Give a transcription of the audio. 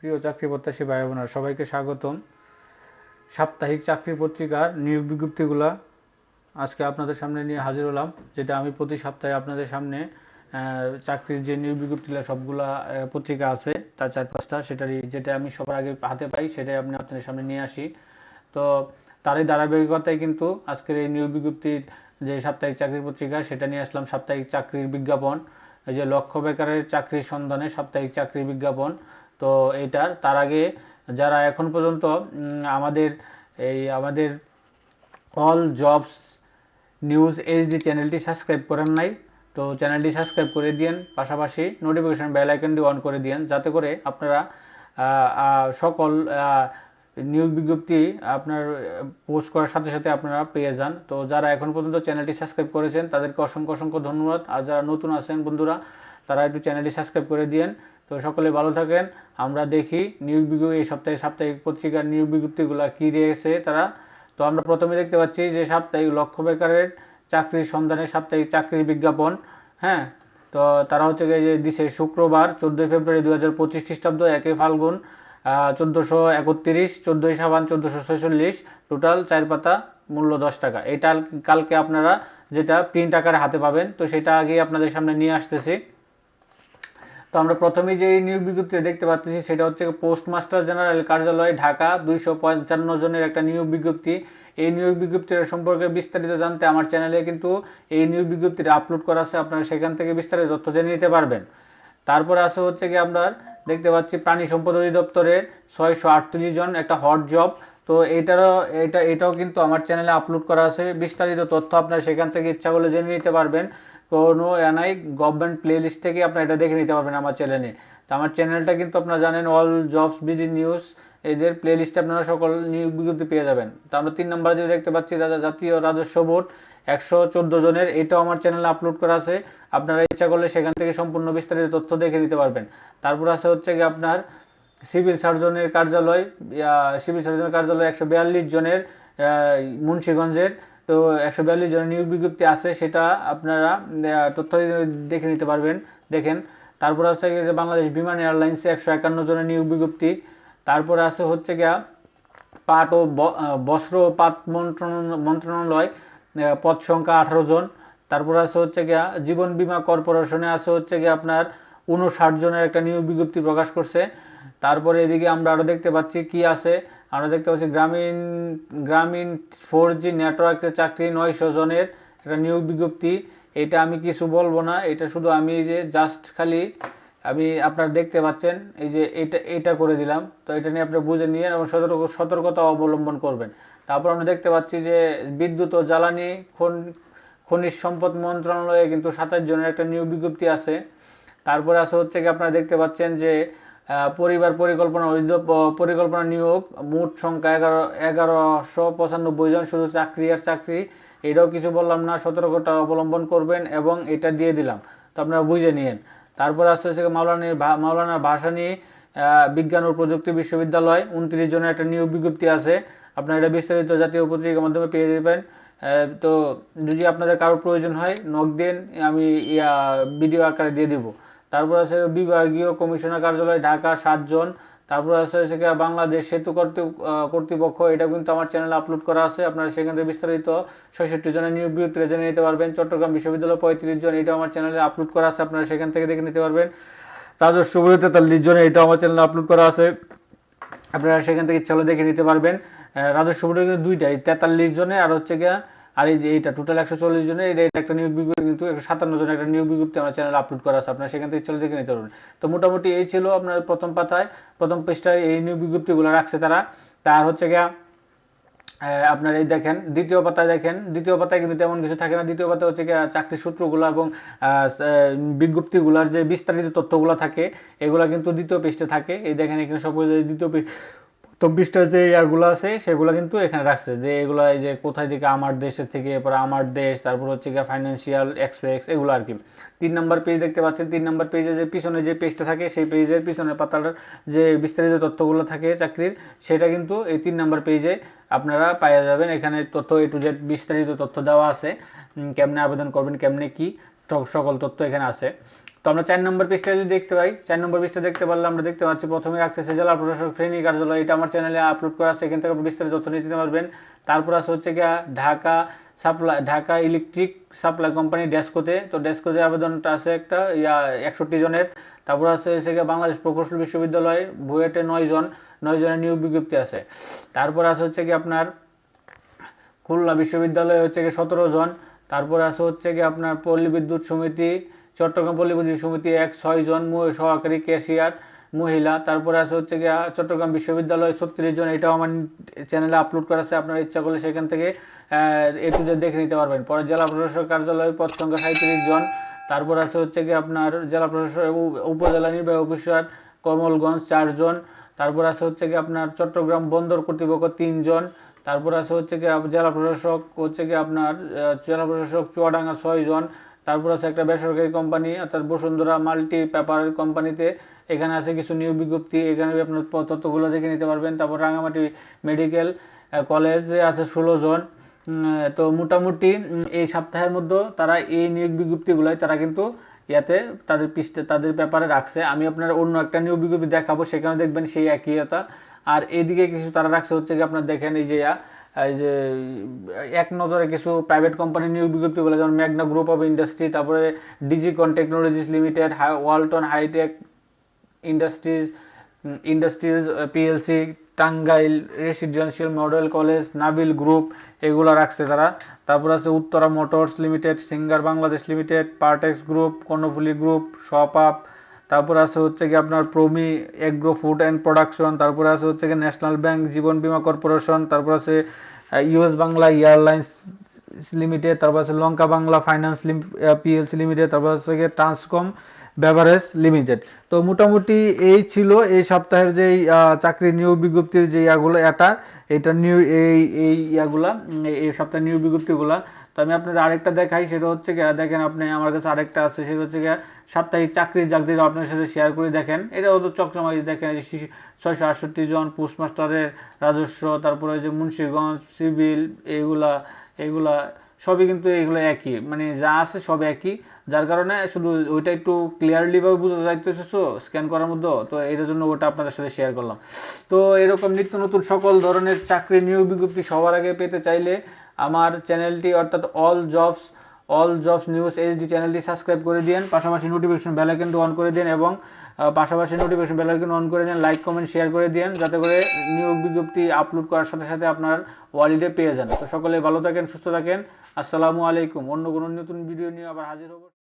প্রিয় চাকরি প্রত্যাশী ভাই বোনেরা, সবাইকে স্বাগতম। সাপ্তাহিক চাকরি পত্রিকার নিয়োগ বিজ্ঞপ্তিগুলা আজকে আপনাদের সামনে নিয়ে হাজির হলাম, যেটা আমি প্রতি সপ্তাহে আপনাদের সামনে চাকরির যে নিয়োগ বিজ্ঞপ্তিগুলো সবগুলা পত্রিকা আছে তার 4-5টা, যেটা আমি সবার আগে হাতে পাই সেটাই আপনাদের সামনে নিয়ে আসি। তো তারই ধারাবাহিকতায় কিন্তু আজকের এই নিয়োগ বিজ্ঞপ্তির যে সাপ্তাহিক চাকরির পত্রিকা সেটা নিয়ে আসলাম, সাপ্তাহিক চাকরির বিজ্ঞাপন। এই যে লক্ষ্য বেকারের চাকরির সন্ধানে সাপ্তাহিক চাকরির বিজ্ঞাপন। তো তার আগে যারা এখন পর্যন্ত আমাদের অল জবস নিউজ এইচডি চ্যানেলটি সাবস্ক্রাইব করেন নাই, তো চ্যানেলটি সাবস্ক্রাইব করে দিন, পাশাপাশি নোটিফিকেশন বেল আইকনটি অন করে দিন, যাতে করে আপনারা সকল নিয়োগ বিজ্ঞপ্তি আপনার পোস্ট করার সাথে সাথে আপনারা পেয়ে যান। তো যারা এখন পর্যন্ত চ্যানেলটি সাবস্ক্রাইব করেছেন তাদেরকে অসংখ্য অসংখ্য ধন্যবাদ। আর যারা নতুন আছেন বন্ধুরা, তারা একটু চ্যানেলটি সাবস্ক্রাইব করে দিন। তো সকলে ভালো থাকেন। আমরা দেখি নিয়োগ বিজ্ঞপ্তি এই সপ্তাহে সাপ্তাহিক পত্রিকার নিয়োগ বিজ্ঞপ্তিগুলো কী দিয়েছে তারা। তো আমরা প্রথমে দেখতে পাচ্ছি যে সাপ্তাহিক লক্ষ্য বেকারের চাকরির সন্ধানে সাপ্তাহিক চাকরির বিজ্ঞাপন। হ্যাঁ, তো তারা হচ্ছে যে দিছে শুক্রবার 14 ফেব্রুয়ারি 2025 খ্রিস্টাব্দ, 1 ফাল্গুন 1431, 14 সাবান 1446, টোটাল 4 পাতা, মূল্য 10 টাকা। এটা কালকে আপনারা যেটা প্রিন্ট আকারে হাতে পাবেন, তো সেটা আগে আপনাদের সামনে নিয়ে আসতেছি। তো আমরা প্রথমেই যে নিয়োগ বিজ্ঞপ্তি দেখতে পাচ্ছি সেটা হচ্ছে পোস্টমাস্টার জেনারেল কার্যালয়, ঢাকা, 255 জনের একটা নিয়োগ বিজ্ঞপ্তি। এই নিয়োগ বিজ্ঞপ্তির সম্পর্কে বিস্তারিত জানতে আমার চ্যানেলে কিন্তু এই নিয়োগ বিজ্ঞপ্তিটা আপলোড করা আছে, আপনারা সেখান থেকে বিস্তারিত তথ্য জেনে নিতে পারবেন। তারপরে আছে হচ্ছে কি আপনার দেখতে পাচ্ছি প্রাণী সম্পদ অধিদপ্তরের 638 জন একটা হট জব। তো এটাও কিন্তু আমার চ্যানেলে আপলোড করা আছে, বিস্তারিত তথ্য আপনারা সেখান থেকে ইচ্ছা করলে জেনে নিতে পারবেন। কোনো এনআই গভর্নমেন্ট প্লে লিস্ট থেকে আপনারা এটা দেখে নিতে পারবেন আমার চ্যানেলে। তো আমার চ্যানেলটা কিন্তু আপনারা জানেন অল জবস বিজি নিউজ, এদের প্লে লিস্টে আপনারা সকল নিয়োগ বিজ্ঞপ্তি পেয়ে যাবেন। তো আমরা 3 নম্বরে যে দেখতে পাচ্ছি জাতীয় রাজস্ব বোর্ড 114 জনের, এটাও আমার চ্যানেলে আপলোড করা আছে, আপনারা ইচ্ছা করলে সেখান থেকে সম্পূর্ণ বিস্তারিত তথ্য দেখে নিতে পারবেন। তারপর আছে হচ্ছে কি আপনার সিভিল সার্জনের কার্যালয়, 142 জনের মুন্সিগঞ্জের। তো 142 জনের নিয়োগ বিজ্ঞপ্তি আছে, সেটা আপনারা তথ্য দেখে নিতে পারবেন, দেখেন। তারপর আছে যে বাংলাদেশ বিমান এয়ারলাইন্সে 151 জনের নিয়োগ বিজ্ঞপ্তি। তারপরে আছে হচ্ছে গিয়া পাট ও বস্ত্র পাট মন্ত্রণালয়, পদ সংখ্যা 18 জন। তারপর আছে হচ্ছে গিয়া জীবন বীমা কর্পোরেশনে আছে হচ্ছে গিয়া আপনার 59 জনের একটা নিয়োগ বিজ্ঞপ্তি প্রকাশ করছে। তারপরে এদিকে আমরা আরো দেখতে পাচ্ছি কি আছে, আমরা দেখতে পাচ্ছি গ্রামীণ 4G নেটওয়ার্কের চাকরি 900 জনের একটা নিয়োগ বিজ্ঞপ্তি। এটা আমি কিছু বলবো না, এটা শুধু আমি যে জাস্ট খালি আমি আপনারা দেখতে পাচ্ছেন এই যে এটা করে দিলাম। তো এটা নিয়ে আপনি বুঝে নিয়ে এবং সতর্কতা অবলম্বন করবেন। তারপর আমরা দেখতে পাচ্ছি যে বিদ্যুৎ ও জ্বালানি খনিজ সম্পদ মন্ত্রণালয়ে কিন্তু 27 জনের একটা নিয়োগ বিজ্ঞপ্তি আছে। তারপরে আছে হচ্ছে কি আপনারা দেখতে পাচ্ছেন যে পরিবার পরিকল্পনা নিয়োগ, মোট সংখ্যা 1195 জন, শুধু চাকরি আর চাকরি। এটাও কিছু বললাম না, সতর্কতা অবলম্বন করবেন এবং এটা দিয়ে দিলাম, তো আপনারা বুঝে নিন। তারপর আছে হচ্ছে মাওলানা ভাসানী বিজ্ঞান ও প্রযুক্তি বিশ্ববিদ্যালয়, 29 জনের একটা নিয়োগ বিজ্ঞপ্তি আছে, আপনারা এটা বিস্তারিত জাতীয় পত্রিকার মাধ্যমে পেয়ে যাবেন। তো যদি আপনাদের কারোর প্রয়োজন হয় নক দিন, আমি ভিডিও আকারে দিয়ে দিব। তারপর আছে বিভাগীয় কমিশনার কার্যালয়, ঢাকা, 7 জন। তারপর আছে বাংলাদেশ সেতু কর্তৃপক্ষ, এটা কিন্তু আমার চ্যানেলে আপলোড করা আছে, আপনারা সেখান থেকে বিস্তারিত 66 জনের নিয়োগ বিজ্ঞপ্তি জেনে নিতে পারবেন। চট্টগ্রাম বিশ্ববিদ্যালয় 35 জন, এটাও আমার চ্যানেলে আপলোড করা আছে, আপনারা সেখান থেকে দেখে নিতে পারবেন। রাজস্ব বোর্ডে 43 জনের, এটাও আমার চ্যানেলে আপলোড করা আছে, আপনারা সেখান থেকে ইচ্ছা হলে দেখে নিতে পারবেন। রাজস্ব বোর্ডে কিন্তু দুইটাই, 43 জনের আর হচ্ছে গিয়া আর এইটা টোটাল 140 জনের, এটা একটা নিয়োগ বিজ্ঞপ্তি কিন্তু 157 জনের একটা নিয়োগ বিজ্ঞপ্তি আমার চ্যানেলে আপলোড করা আছে, আপনারা সেখান থেকে চলে দেখে নিতে পারবেন। তো মোটামুটি এই ছিল আপনার প্রথম পাতায়, প্রথম পৃষ্ঠায় এই নিয়োগ বিজ্ঞপ্তিগুলো রাখছে তারা। তার হচ্ছে গিয়া আপনার এই দেখেন দ্বিতীয় পাতায় কিন্তু তেমন কিছু থাকে না। দ্বিতীয় পাতায় হচ্ছে গিয়া চাকরির সূত্রগুলো এবং বিজ্ঞপ্তিগুলোর যে বিস্তারিত তথ্যগুলো থাকে এগুলা কিন্তু দ্বিতীয় পৃষ্ঠে থাকে। এই দেখেন এখানে সব দ্বিতীয় প্রথম পৃষ্ঠার যে ইয়ারগুলো আছে সেগুলো কিন্তু এখানে রাখছে, যে এগুলো এই যে কোথায় থেকে, আমার দেশের থেকে, এরপর আমার দেশ, তারপর হচ্ছে গিয়ে ফাইন্যান্সিয়াল এক্সপেক্স, এগুলো আর কি। 3 নম্বর পেজ দেখতে পাচ্ছেন, 3 নম্বর পেজে যে পিছনে যে পেজটা থাকে সেই পেজের পিছনের পাতাটার যে বিস্তারিত তথ্যগুলো থাকে চাকরির, সেটা কিন্তু এই 3 নম্বর পেজে আপনারা পাওয়া যাবেন। এখানে তথ্য A to Z বিস্তারিত তথ্য দেওয়া আছে, কেমনে আবেদন করবেন, কেমনে কি সকল তথ্য এখানে আছে। তো তো আমরা 4 নম্বর পেজটা যদি দেখতে পাই, 4 নম্বর পেজটা দেখতে পারলে আমরা দেখতে পাচ্ছি প্রথমে রাখতেছে জেলা প্রশাসক ফেনী কার্যালয়। এটা আমার চ্যানেলে আপলোড করা আছে, এখান থেকে আপনি বিস্তারিত তথ্য নিতে পারবেন। তারপর আছে হচ্ছে গিয়া ঢাকা ইলেকট্রিক সাপ্লাই কোম্পানি ডেস্কোতে। তো ডেস্কোতে আবেদনটা আছে একটা 61 জনের। তারপর আছে হচ্ছে গিয়া বাংলাদেশ প্রকৌশল বিশ্ববিদ্যালয় বুয়েটে 9 জনের নিয়োগ বিজ্ঞপ্তি আছে। তারপর আছে হচ্ছে কি আপনার খুলনা বিশ্ববিদ্যালয়ে হচ্ছে গিয়ে 17 জন। তারপর আছে হচ্ছে গিয়ে আপনার পল্লী বিদ্যুৎ সমিতি, চট্টগ্রাম পল্লী বিদ্যুৎ সমিতি 6 জন সহকারী ক্যাশিয়ার মহিলা। তারপরে আছে হচ্ছে গিয়ে চট্টগ্রাম বিশ্ববিদ্যালয় 36 জন। এটাও আমার চ্যানেলে আপলোড করা আছে, আপনারা ইচ্ছা করলে সেখান থেকে এ টু জেড দেখে নিতে পারবেন। পরে জেলা প্রশাসক কার্যালয় পদ সংখ্যা 37 জন। তারপর আছে হচ্ছে গিয়ে আপনার জেলা প্রশাসক উপজেলা নির্বাহী অফিসার কমলগঞ্জ 4 জন। তারপর আছে হচ্ছে গিয়ে আপনার চট্টগ্রাম বন্দর কর্তৃপক্ষ 3 জন। তারপর আছে হচ্ছে গিয়ে জেলা প্রশাসক হচ্ছে গিয়ে আপনার জেলা প্রশাসক চুয়াডাঙ্গা 6 জন। তারপর আছে একটা বেসরকারি কোম্পানি অর্থাৎ বসুন্ধরা মাল্টি পেপার কোম্পানিতে, এখানে আছে কিছু নিয়োগ বিজ্ঞপ্তি, এখানে আপনার তথ্যগুলো দেখে নিতে পারবেন। তারপর রাঙামাটি মেডিকেল কলেজে আছে 16 জন। তো মোটামুটি এই সপ্তাহের মধ্যে তারা এই নিয়োগ বিজ্ঞপ্তিগুলাই তারা কিন্তু তাদের ব্যাপারে রাখছে। আমি আপনার অন্য একটা নিয়োগ বিজ্ঞপ্তি দেখাবো, সেখানে দেখবেন সেই একইতা। আর এদিকে কিছু তারা রাখছে হচ্ছে কি আপনার দেখেন এই যে এক নজরে কিছু প্রাইভেট কোম্পানির নিয়োগ বিজ্ঞপ্তি বলে, যেমন মেঘনা গ্রুপ অফ ইন্ডাস্ট্রি, তারপরে Digicon technologies limited, Walton hi tech industries PLC, Tangail residential model college, Nabil group, এগুলো রাখছে তারা। তারপর আছে Uttara motors limited, Singer Bangladesh limited, Partex group, Karnaphuli group, ShopUp. তারপর আছে হচ্ছে কি আপনার Promi agro food and production. তারপরে আছে হচ্ছে কি ন্যাশনাল ব্যাংক জীবন বীমা কর্পোরেশন। তারপর আছে ইউএস বাংলা এয়ারলাইন্স লিমিটেড। তারপর আছে লঙ্কা বাংলা ফাইন্যান্স পিএলসি লিমিটেড। তারপর আছে কি ট্রান্সকম বেভারেজ লিমিটেড। তো মোটামুটি এই ছিল এই সপ্তাহের যে চাকরি নিয়োগ বিজ্ঞপ্তির যে এটা নিউ এই সপ্তাহের নিয়োগ বিজ্ঞপ্তিগুলা। তো আমি আপনাদের আরেকটা দেখাই, সেটা হচ্ছে দেখেন আপনি আমার কাছে আরেকটা আছে, সেটা হচ্ছে সাপ্তাহিক চাকরির জাগতিরা আপনার সাথে শেয়ার করে দেখেন। এটা হতো চকচমাই দেখেন 668 জন পোস্টমাস্টারের রাজস্ব, তারপরে যে মুন্সিগঞ্জ সিভিল, এগুলা সবই কিন্তু এগুলো একই, মানে যা আছে সব একই। যার কারণে শুধু ওইটা একটু ক্লিয়ারলি ভাবে বোঝা যাইতেছে তো স্ক্যান করার মধ্যে, তো এর জন্য ওটা আপনাদের সাথে শেয়ার করলাম। তো এরকম নিত্য নতুন সকল ধরনের চাকরি নিয়োগ বিজ্ঞপ্তি সবার আগে পেতে চাইলে আমার চ্যানেলটি অর্থাৎ অল জবস নিউজ এইচডি চ্যানেলটি সাবস্ক্রাইব করে দিন, পাশাপাশি নোটিফিকেশন বেল আইকনটি অন করে দিন, এবং পাশাপাশি নোটিফিকেশন বেল আইকন অন করে দিন, লাইক কমেন্ট শেয়ার করে দিন, যাতে করে নিয়োগ বিজ্ঞপ্তি আপলোড করার সাথে সাথে আপনার ওয়ালেটে পেয়ে যান। তো সকলে ভালো থাকেন, সুস্থ থাকেন। আসসালামু আলাইকুম। অন্য কোনো নতুন ভিডিও নিয়ে আবার হাজির হব।